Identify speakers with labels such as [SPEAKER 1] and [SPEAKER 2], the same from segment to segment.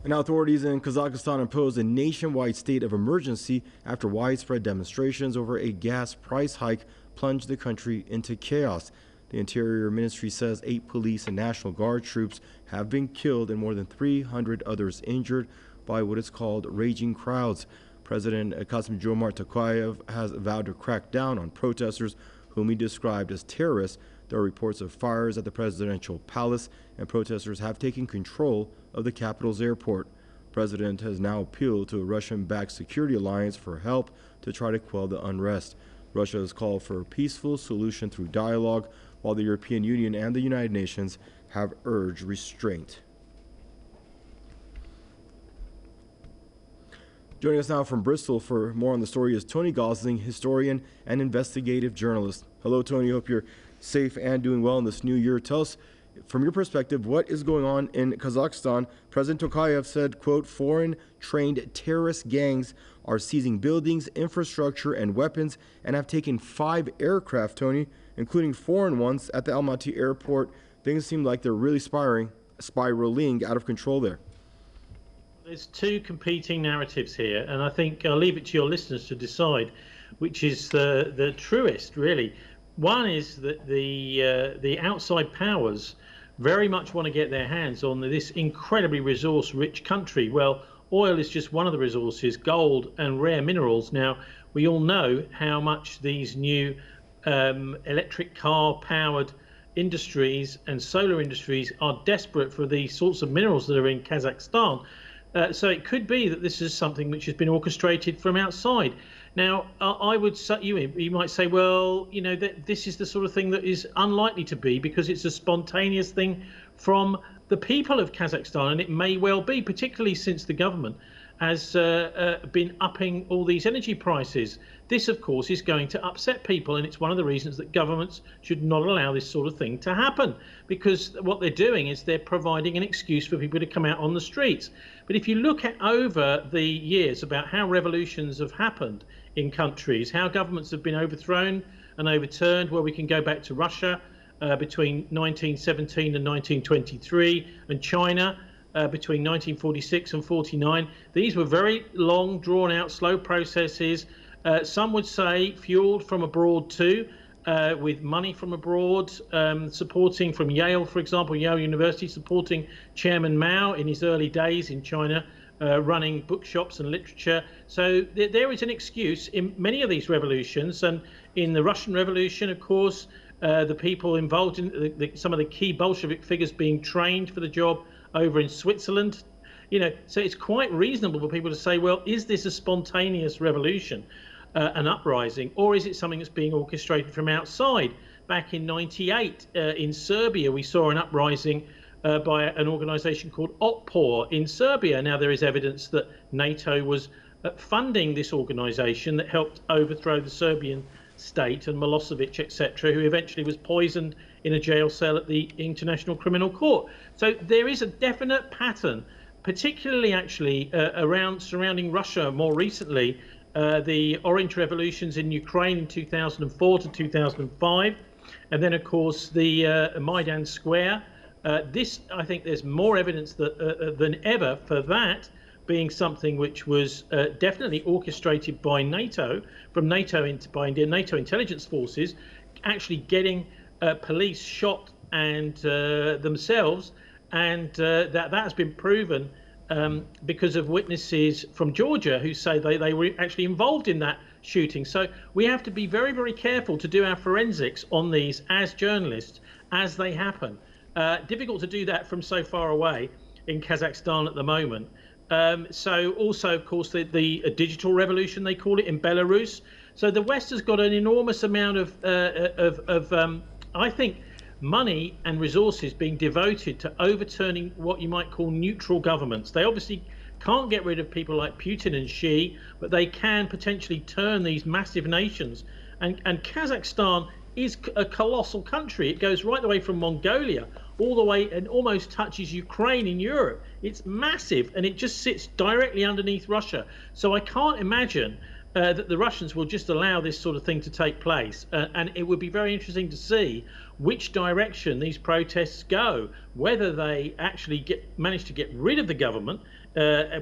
[SPEAKER 1] And authorities in Kazakhstan imposed a nationwide state of emergency after widespread demonstrations over a gas price hike plunged the country into chaos. The Interior Ministry says 8 police and National Guard troops have been killed and more than 300 others injured by what is called raging crowds. President Kassym-Jomart Tokayev has vowed to crack down on protesters whom he described as terrorists. There are reports of fires at the presidential palace, and protesters have taken control of the capital's airport. The president has now appealed to a Russian-backed security alliance for help to try to quell the unrest. Russia has called for a peaceful solution through dialogue, while the European Union and the United Nations have urged restraint. Joining us now from Bristol for more on the story is Tony Gosling, historian and investigative journalist. Hello, Tony. Hope you're safe and doing well in this new year. Tell us, from your perspective, what is going on in Kazakhstan? President Tokayev said, quote, foreign-trained terrorist gangs are seizing buildings, infrastructure, and weapons and have taken 5 aircraft, Tony, including foreign ones at the Almaty airport. Things seem like they're really spiraling out of control there.
[SPEAKER 2] There's 2 competing narratives here, and I think I'll leave it to your listeners to decide which is the truest, really. One is that the outside powers very much want to get their hands on this incredibly resource-rich country. Well, oil is just one of the resources, gold and rare minerals. Now, we all know how much these new electric car-powered industries and solar industries are desperate for the sorts of minerals that are in Kazakhstan. So it could be that this is something which has been orchestrated from outside. Now, I would say, you might say, well, you know, that this is the sort of thing that is unlikely to be because it's a spontaneous thing from the people of Kazakhstan, and it may well be, particularly since the government has been upping all these energy prices. This, of course, is going to upset people, and it's one of the reasons that governments should not allow this sort of thing to happen, because what they're doing is they're providing an excuse for people to come out on the streets. But if you look at over the years about how revolutions have happened in countries, how governments have been overthrown and overturned, well, we can go back to Russia between 1917 and 1923, and China between 1946 and 49. These were very long, drawn-out, slow processes. Some would say fueled from abroad too, with money from abroad, supporting from Yale, for example, Yale University, supporting Chairman Mao in his early days in China, running bookshops and literature. So there is an excuse in many of these revolutions, and in the Russian Revolution, of course, the people involved in some of the key Bolshevik figures being trained for the job over in Switzerland. You know, so it's quite reasonable for people to say, well, is this a spontaneous revolution, an uprising, or is it something that's being orchestrated from outside? Back in '98 in Serbia, we saw an uprising by an organization called Otpor in Serbia. Now, there is evidence that NATO was funding this organization that helped overthrow the Serbian state and Milosevic, etc., who eventually was poisoned in a jail cell at the International Criminal Court. So there is a definite pattern, particularly actually surrounding Russia more recently, the Orange Revolutions in Ukraine in 2004 to 2005, and then of course the Maidan Square. I think there's more evidence than ever for that being something which was definitely orchestrated by NATO, by NATO intelligence forces, actually getting police shot and themselves, and that has been proven because of witnesses from Georgia who say they were actually involved in that shooting. So we have to be very, very careful to do our forensics on these as journalists as they happen. Difficult to do that from so far away in Kazakhstan at the moment. So also, of course, the digital revolution, they call it, in Belarus. So the West has got an enormous amount of I think, money and resources being devoted to overturning what you might call neutral governments. They obviously can't get rid of people like Putin and Xi, but they can potentially turn these massive nations. And Kazakhstan is a colossal country. It goes right the way from Mongolia all the way and almost touches Ukraine in Europe. It's massive, and it just sits directly underneath Russia. So I can't imagine that the Russians will just allow this sort of thing to take place. And it would be very interesting to see which direction these protests go, whether they actually manage to get rid of the government,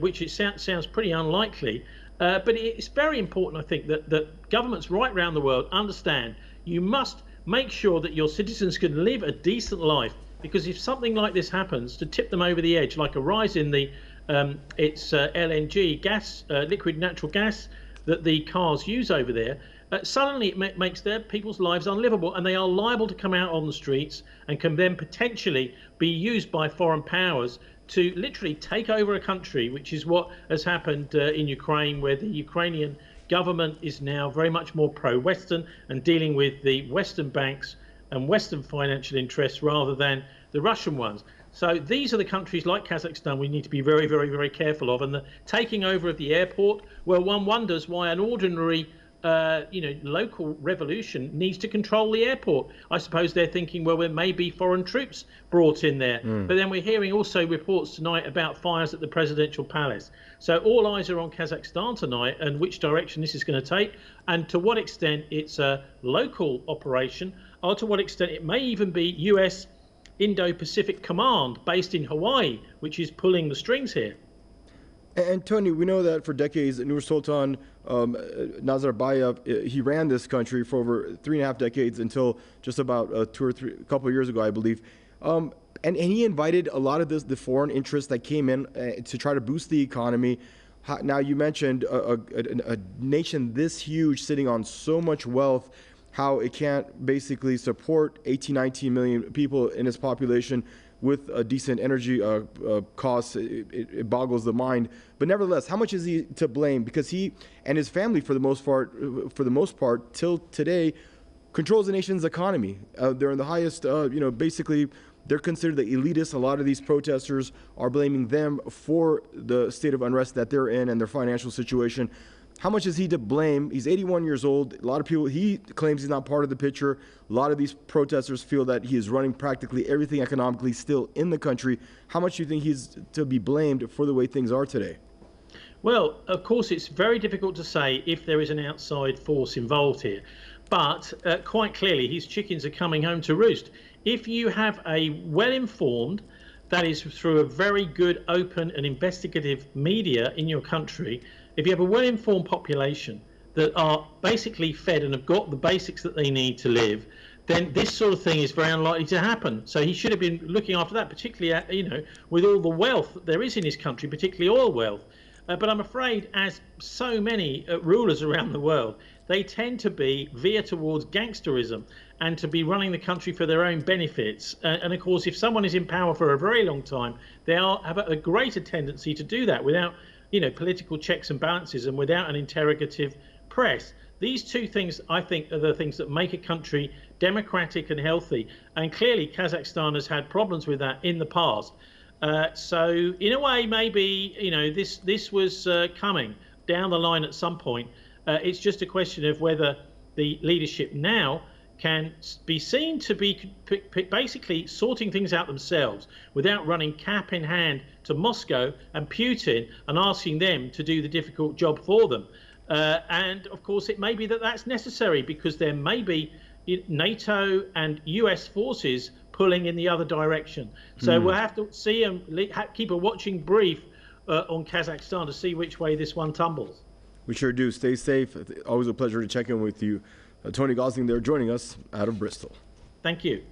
[SPEAKER 2] which it sounds pretty unlikely. But it's very important, I think, that governments right around the world understand you must make sure that your citizens can live a decent life, because if something like this happens to tip them over the edge, like a rise in the LNG gas, liquid natural gas that the cars use over there, suddenly it makes their people's lives unlivable, and they are liable to come out on the streets and can then potentially be used by foreign powers to literally take over a country, which is what has happened in Ukraine, where the Ukrainian government is now very much more pro-Western and dealing with the Western banks and Western financial interests rather than the Russian ones. So these are the countries like Kazakhstan we need to be very, very, very careful of. And the taking over of the airport, well, one wonders why an ordinary local revolution needs to control the airport. I suppose they're thinking, well, there may be foreign troops brought in there. But then we're hearing also reports tonight about fires at the presidential palace. So all eyes are on Kazakhstan tonight and which direction this is going to take, and to what extent it's a local operation, or to what extent it may even be US Indo-Pacific Command based in Hawaii, which is pulling the strings here.
[SPEAKER 1] And Tony, we know that for decades, Nur Sultan Nazarbayev, he ran this country for over 3.5 decades until just about a couple of years ago, I believe. And he invited a lot of the foreign interests that came in to try to boost the economy. Now, you mentioned a nation this huge sitting on so much wealth, how it can't basically support 18, 19 million people in its population with a decent energy costs. It boggles the mind. But nevertheless, how much is he to blame? Because he and his family, for the most part, till today, controls the nation's economy. They're in the highest, basically, they're considered the elitists. A lot of these protesters are blaming them for the state of unrest that they're in and their financial situation. How much is he to blame? He's 81 years old. A lot of people, he claims he's not part of the picture. A lot of these protesters feel that he is running practically everything economically still in the country. How much do you think he's to be blamed for the way things are today?
[SPEAKER 2] Well, of course, it's very difficult to say if there is an outside force involved here. But quite clearly, his chickens are coming home to roost. If you have a well-informed, that is through a very good, open and investigative media in your country, if you have a well-informed population that are basically fed and have got the basics that they need to live, then this sort of thing is very unlikely to happen. So he should have been looking after that, particularly, with all the wealth that there is in his country, particularly oil wealth. But I'm afraid, as so many rulers around the world, they tend to veer towards gangsterism and to be running the country for their own benefits. And of course, if someone is in power for a very long time, they have a greater tendency to do that without political checks and balances and without an interrogative press. These two things, I think, are the things that make a country democratic and healthy. And clearly, Kazakhstan has had problems with that in the past. So in a way, maybe, this was coming down the line at some point. It's just a question of whether the leadership now can be seen to be basically sorting things out themselves without running cap in hand to Moscow and Putin and asking them to do the difficult job for them. And of course, it may be that that's necessary, because there may be NATO and US forces pulling in the other direction. So we'll have to see and keep a watching brief on Kazakhstan to see which way this one tumbles.
[SPEAKER 1] We sure do. Stay safe. Always a pleasure to check in with you. Tony Gosling there joining us out of Bristol.
[SPEAKER 2] Thank you.